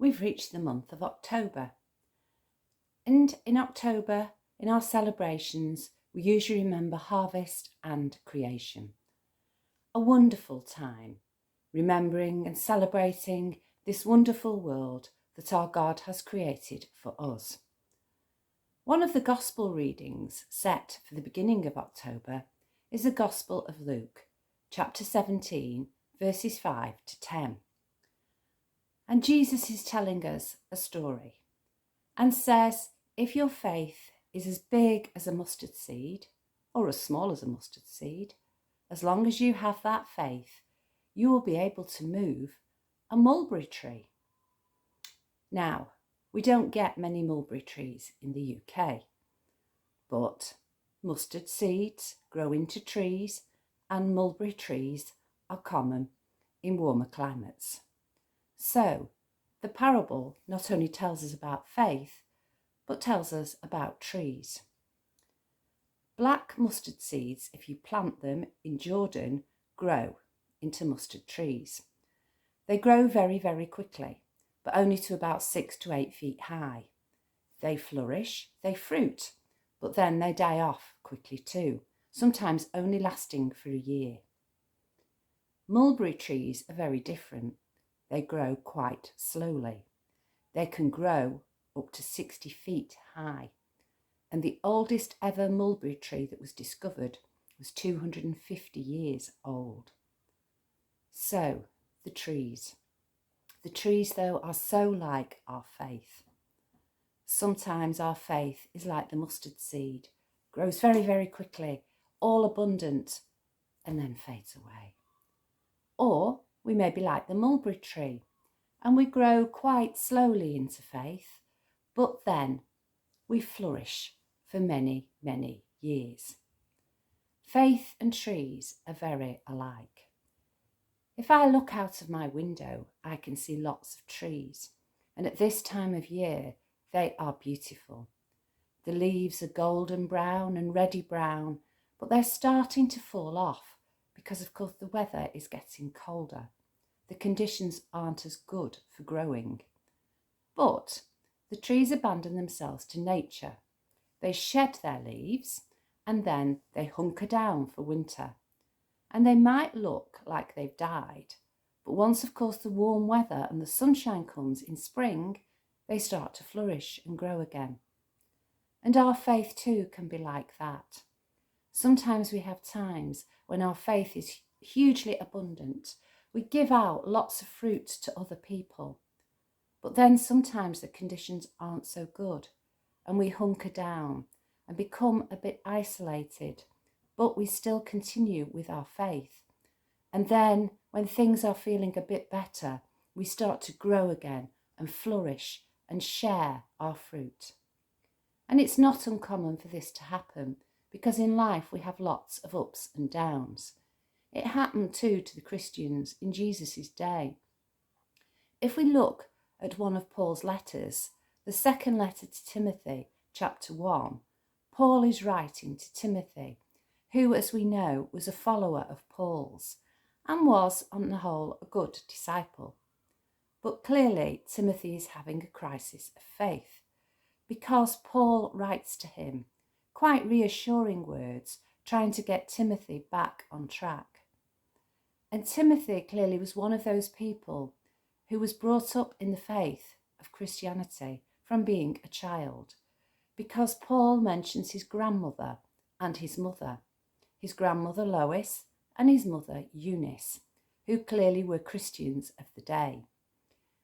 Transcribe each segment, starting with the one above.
we've reached the month of October. And in October, in our celebrations, we usually remember harvest and creation. A wonderful time, remembering and celebrating this wonderful world that our God has created for us. One of the Gospel readings set for the beginning of October is the Gospel of Luke, chapter 17, verses 5 to 10. And Jesus is telling us a story and says, if your faith is as big as a mustard seed or as small as a mustard seed, as long as you have that faith, you will be able to move a mulberry tree. Now, we don't get many mulberry trees in the UK, but mustard seeds grow into trees and mulberry trees are common in warmer climates. So, the parable not only tells us about faith, but tells us about trees. Black mustard seeds, if you plant them in Jordan, grow into mustard trees. They grow very, very quickly, but only to about 6 to 8 feet high. They flourish, they fruit, but then they die off quickly too, sometimes only lasting for a year. Mulberry trees are very different. They grow quite slowly. They can grow up to 60 feet high. And the oldest ever mulberry tree that was discovered was 250 years old. So, the trees. The trees, though, are so like our faith. Sometimes our faith is like the mustard seed, grows very, very quickly, all abundant, and then fades away. Or we may be like the mulberry tree, and we grow quite slowly into faith, but then we flourish for many, many years. Faith and trees are very alike. If I look out of my window, I can see lots of trees, and at this time of year, they are beautiful. The leaves are golden brown and reddy brown, but they're starting to fall off because, of course, the weather is getting colder. The conditions aren't as good for growing. But the trees abandon themselves to nature. They shed their leaves and then they hunker down for winter. And they might look like they've died, but once, of course, the warm weather and the sunshine comes in spring, they start to flourish and grow again. And our faith too can be like that. Sometimes we have times when our faith is hugely abundant. We give out lots of fruit to other people. But then sometimes the conditions aren't so good and we hunker down and become a bit isolated, but we still continue with our faith. And then when things are feeling a bit better, we start to grow again and flourish and share our fruit. And it's not uncommon for this to happen because in life we have lots of ups and downs. It happened too to the Christians in Jesus' day. If we look at one of Paul's letters, the second letter to Timothy, chapter 1, Paul is writing to Timothy, who, as we know, was a follower of Paul's and was, on the whole, a good disciple. But clearly, Timothy is having a crisis of faith because Paul writes to him quite reassuring words, trying to get Timothy back on track. And Timothy clearly was one of those people who was brought up in the faith of Christianity from being a child, because Paul mentions his grandmother and his mother, his grandmother Lois and his mother Eunice, who clearly were Christians of the day.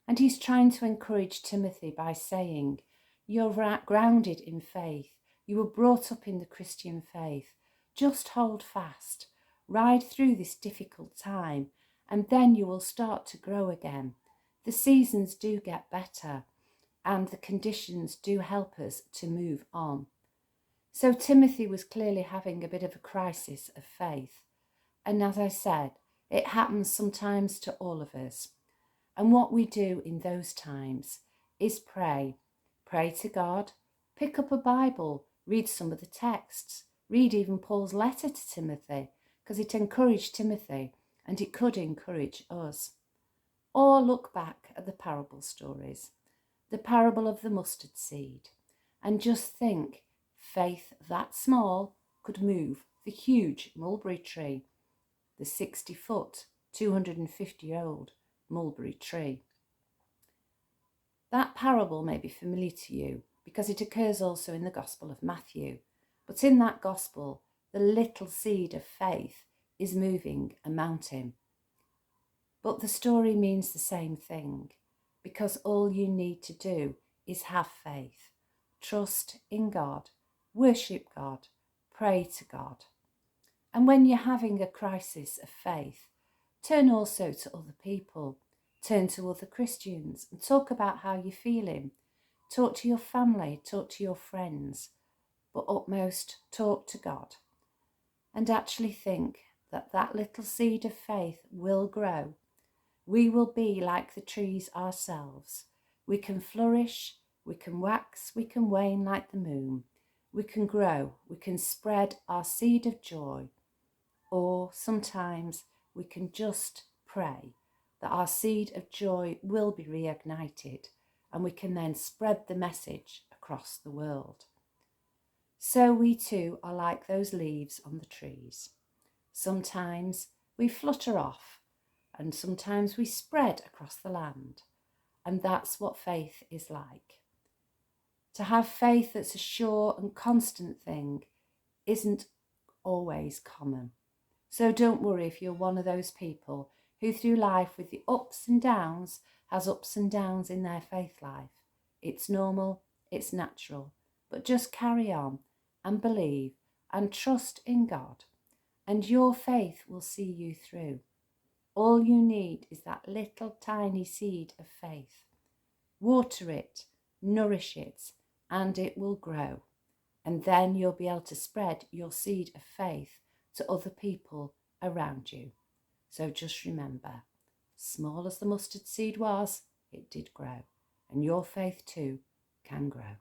And he's trying to encourage Timothy by saying, you're grounded in faith, you were brought up in the Christian faith, just hold fast, ride through this difficult time, and then you will start to grow again. The seasons do get better and the conditions do help us to move on. So Timothy was clearly having a bit of a crisis of faith. And as I said, it happens sometimes to all of us. And what we do in those times is pray. Pray to God, pick up a Bible, read some of the texts, read even Paul's letter to Timothy, because it encouraged Timothy and it could encourage us. Or look back at the parable stories, the parable of the mustard seed, and just think faith that small could move the huge mulberry tree, the 60-foot, 250-year-old mulberry tree. That parable may be familiar to you because it occurs also in the Gospel of Matthew. But in that Gospel, the little seed of faith is moving a mountain. But the story means the same thing, because all you need to do is have faith, trust in God, worship God, pray to God. And when you're having a crisis of faith, turn also to other people, turn to other Christians and talk about how you're feeling. Talk to your family, talk to your friends, but utmost talk to God. And actually think that that little seed of faith will grow. We will be like the trees ourselves. We can flourish, we can wax, we can wane like the moon. We can grow, we can spread our seed of joy. Or sometimes we can just pray that our seed of joy will be reignited and we can then spread the message across the world. So we too are like those leaves on the trees. Sometimes we flutter off and sometimes we spread across the land. And that's what faith is like. To have faith that's a sure and constant thing isn't always common. So don't worry if you're one of those people who through life with the ups and downs has ups and downs in their faith life. It's normal, it's natural, but just carry on and believe and trust in God, and your faith will see you through. All you need is that little tiny seed of faith. Water it, nourish it, and it will grow. And then you'll be able to spread your seed of faith to other people around you. So just remember, small as the mustard seed was, it did grow. And your faith too can grow.